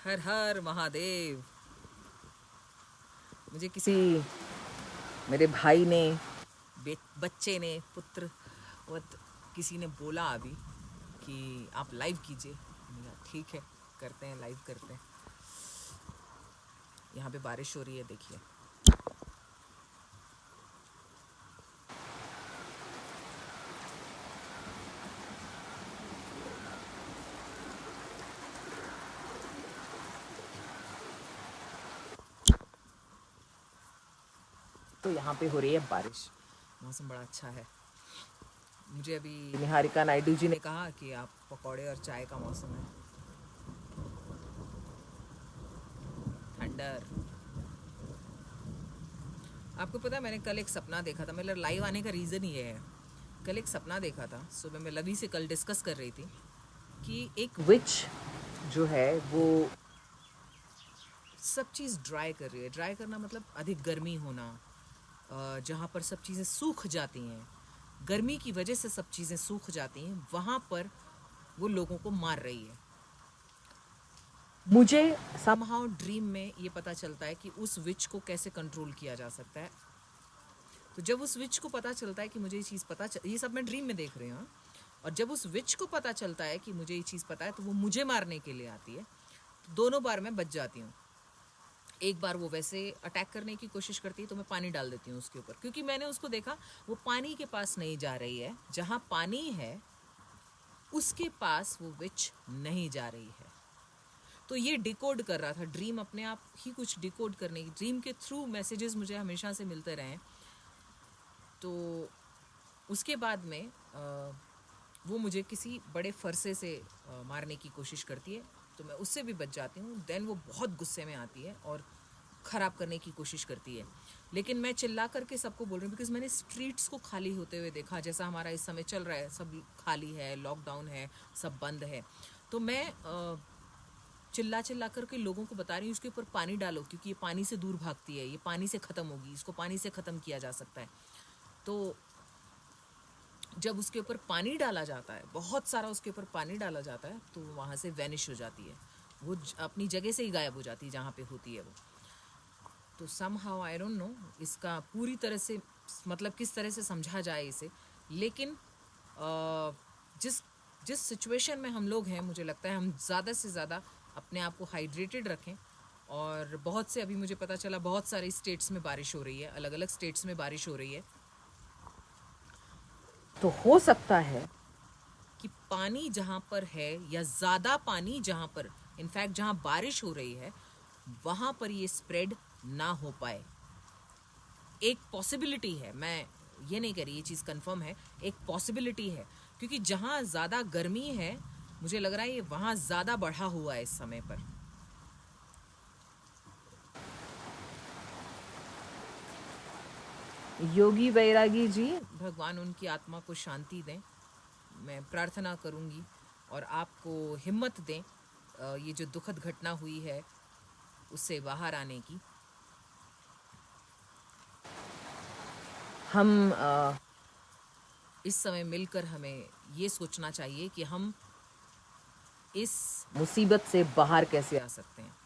हर हर महादेव। मुझे किसी मेरे भाई ने बच्चे ने पुत्र वत किसी ने बोला अभी कि आप लाइव कीजिए। मैंने कहा ठीक है, करते हैं, लाइव करते हैं। यहाँ पे बारिश हो रही है, देखिए। तो यहाँ पे हो रही है बारिश, मौसम बड़ा अच्छा है। मुझे अभी निहारिका नायडू जी ने कहा कि आप पकौड़े और चाय का मौसम है, थंडर। आपको पता है, मैंने कल एक सपना देखा था। मेरा लाइव आने का रीज़न ये है, कल एक सपना देखा था। सुबह मैं लवी से कल डिस्कस कर रही थी कि एक विच जो है वो सब चीज़ ड्राई कर रही है। ड्राई करना मतलब अधिक गर्मी होना, जहाँ पर सब चीज़ें सूख जाती हैं, गर्मी की वजह से सब चीज़ें सूख जाती हैं, वहाँ पर वो लोगों को मार रही है। मुझे समहाउ ड्रीम में ये पता चलता है कि उस विच को कैसे कंट्रोल किया जा सकता है। तो जब उस विच को पता चलता है कि मुझे ये चीज़ ये सब मैं ड्रीम में देख रही हूँ, और जब उस विच को पता चलता है कि मुझे ये चीज़ पता है, तो वो मुझे मारने के लिए आती है। तो दोनों बार मैं बच जाती हूँ। एक बार वो वैसे अटैक करने की कोशिश करती है, तो मैं पानी डाल देती हूँ उसके ऊपर, क्योंकि मैंने उसको देखा वो पानी के पास नहीं जा रही है। जहाँ पानी है उसके पास वो विच नहीं जा रही है। तो ये डिकोड कर रहा था ड्रीम, अपने आप ही कुछ डिकोड करने की। ड्रीम के थ्रू मैसेजेस मुझे हमेशा से मिलते रहे। तो उसके बाद में वो मुझे किसी बड़े फरसे से मारने की कोशिश करती है, तो मैं उससे भी बच जाती हूँ। देन वो बहुत गुस्से में आती है और ख़राब करने की कोशिश करती है। लेकिन मैं चिल्ला करके सबको बोल रही हूँ, बिकॉज मैंने स्ट्रीट्स को खाली होते हुए देखा, जैसा हमारा इस समय चल रहा है, सब खाली है, लॉकडाउन है, सब बंद है। तो मैं चिल्ला चिल्ला करके लोगों को बता रही हूँ उसके ऊपर पानी डालो, क्योंकि ये पानी से दूर भागती है, ये पानी से ख़त्म होगी, इसको पानी से ख़त्म किया जा सकता है। तो जब उसके ऊपर पानी डाला जाता है, बहुत सारा उसके ऊपर पानी डाला जाता है, तो वहाँ से वैनिश हो जाती है, वो अपनी जगह से ही गायब हो जाती है जहाँ पे होती है वो। तो somehow I don't know इसका पूरी तरह से मतलब किस तरह से समझा जाए इसे। लेकिन जिस जिस सिचुएशन में हम लोग हैं, मुझे लगता है हम ज़्यादा से ज़्यादा अपने आप को हाइड्रेटेड रखें। और बहुत से, अभी मुझे पता चला, बहुत सारे स्टेट्स में बारिश हो रही है, अलग अलग स्टेट्स में बारिश हो रही है। तो हो सकता है कि पानी जहाँ पर है, या ज़्यादा पानी जहाँ पर, इनफैक्ट जहाँ बारिश हो रही है, वहाँ पर ये स्प्रेड ना हो पाए। एक पॉसिबिलिटी है, मैं ये नहीं कह रही ये चीज़ कंफर्म है, एक पॉसिबिलिटी है। क्योंकि जहाँ ज़्यादा गर्मी है, मुझे लग रहा है ये वहाँ ज़्यादा बढ़ा हुआ है इस समय पर। योगी बैरागी जी, भगवान उनकी आत्मा को शांति दें, मैं प्रार्थना करूंगी, और आपको हिम्मत दें ये जो दुखद घटना हुई है उससे बाहर आने की। हम इस समय मिलकर हमें ये सोचना चाहिए कि हम इस मुसीबत से बाहर कैसे आ सकते हैं।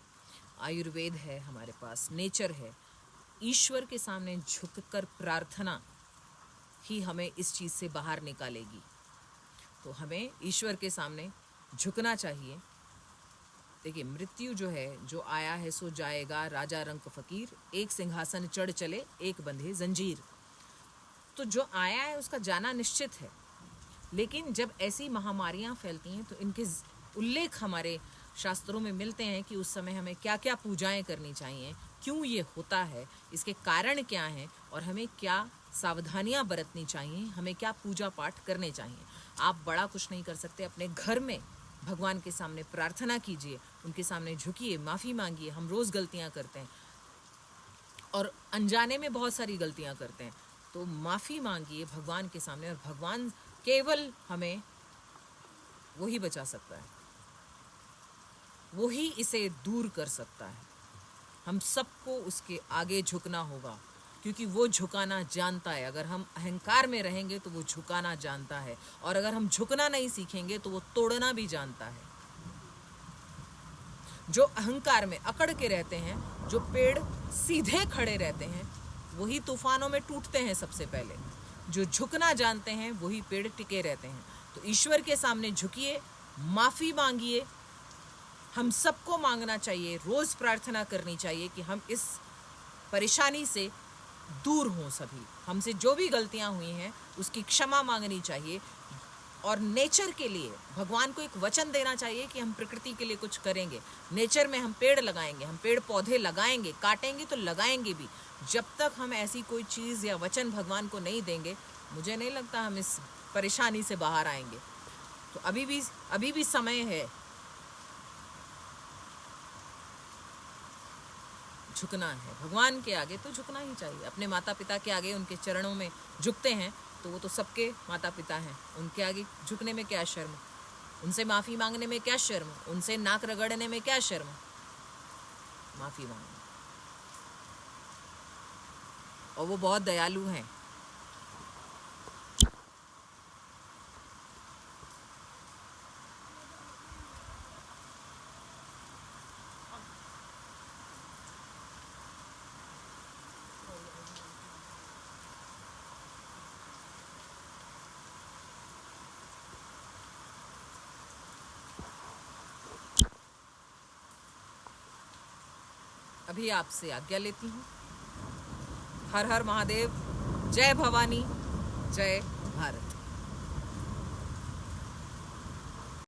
आयुर्वेद है हमारे पास, नेचर है, ईश्वर के सामने झुककर प्रार्थना ही हमें इस चीज़ से बाहर निकालेगी। तो हमें ईश्वर के सामने झुकना चाहिए। देखिए, मृत्यु जो है, जो आया है सो जाएगा, राजा रंक फ़कीर, एक सिंहासन चढ़ चले, एक बंधे जंजीर। तो जो आया है उसका जाना निश्चित है। लेकिन जब ऐसी महामारियां फैलती हैं, तो इनके उल्लेख हमारे शास्त्रों में मिलते हैं कि उस समय हमें क्या क्या पूजाएं करनी चाहिए, क्यों ये होता है, इसके कारण क्या हैं, और हमें क्या सावधानियां बरतनी चाहिए, हमें क्या पूजा पाठ करने चाहिए। आप बड़ा कुछ नहीं कर सकते, अपने घर में भगवान के सामने प्रार्थना कीजिए, उनके सामने झुकिए, माफ़ी मांगिए। हम रोज़ गलतियां करते हैं, और अनजाने में बहुत सारी गलतियां करते हैं। तो माफ़ी मांगिए भगवान के सामने, और भगवान केवल हमें वही बचा सकता है, वही इसे दूर कर सकता है। हम सबको उसके आगे झुकना होगा, क्योंकि वो झुकाना जानता है। अगर हम अहंकार में रहेंगे तो वो झुकाना जानता है, और अगर हम झुकना नहीं सीखेंगे तो वो तोड़ना भी जानता है। जो अहंकार में अकड़ के रहते हैं, जो पेड़ सीधे खड़े रहते हैं, वही तूफानों में टूटते हैं सबसे पहले। जो झुकना जानते हैं वही पेड़ टिके रहते हैं। तो ईश्वर के सामने झुकिए, माफ़ी मांगिए। हम सबको मांगना चाहिए, रोज़ प्रार्थना करनी चाहिए कि हम इस परेशानी से दूर हों। सभी हमसे जो भी गलतियां हुई हैं उसकी क्षमा मांगनी चाहिए। और नेचर के लिए भगवान को एक वचन देना चाहिए कि हम प्रकृति के लिए कुछ करेंगे। नेचर में हम पेड़ लगाएंगे, हम पेड़ पौधे लगाएंगे, काटेंगे तो लगाएंगे भी। जब तक हम ऐसी कोई चीज़ या वचन भगवान को नहीं देंगे, मुझे नहीं लगता हम इस परेशानी से बाहर आएंगे। तो अभी भी समय है झुकना है भगवान के आगे, तो झुकना ही चाहिए। अपने माता पिता के आगे उनके चरणों में झुकते हैं तो वो तो सबके माता पिता हैं, उनके आगे झुकने में क्या शर्म, उनसे माफ़ी मांगने में क्या शर्म, उनसे नाक रगड़ने में क्या शर्म। माफ़ी मांगो, और वो बहुत दयालु हैं। अभी आपसे आज्ञा लेती हूँ। हर हर महादेव। जय भवानी, जय भारत।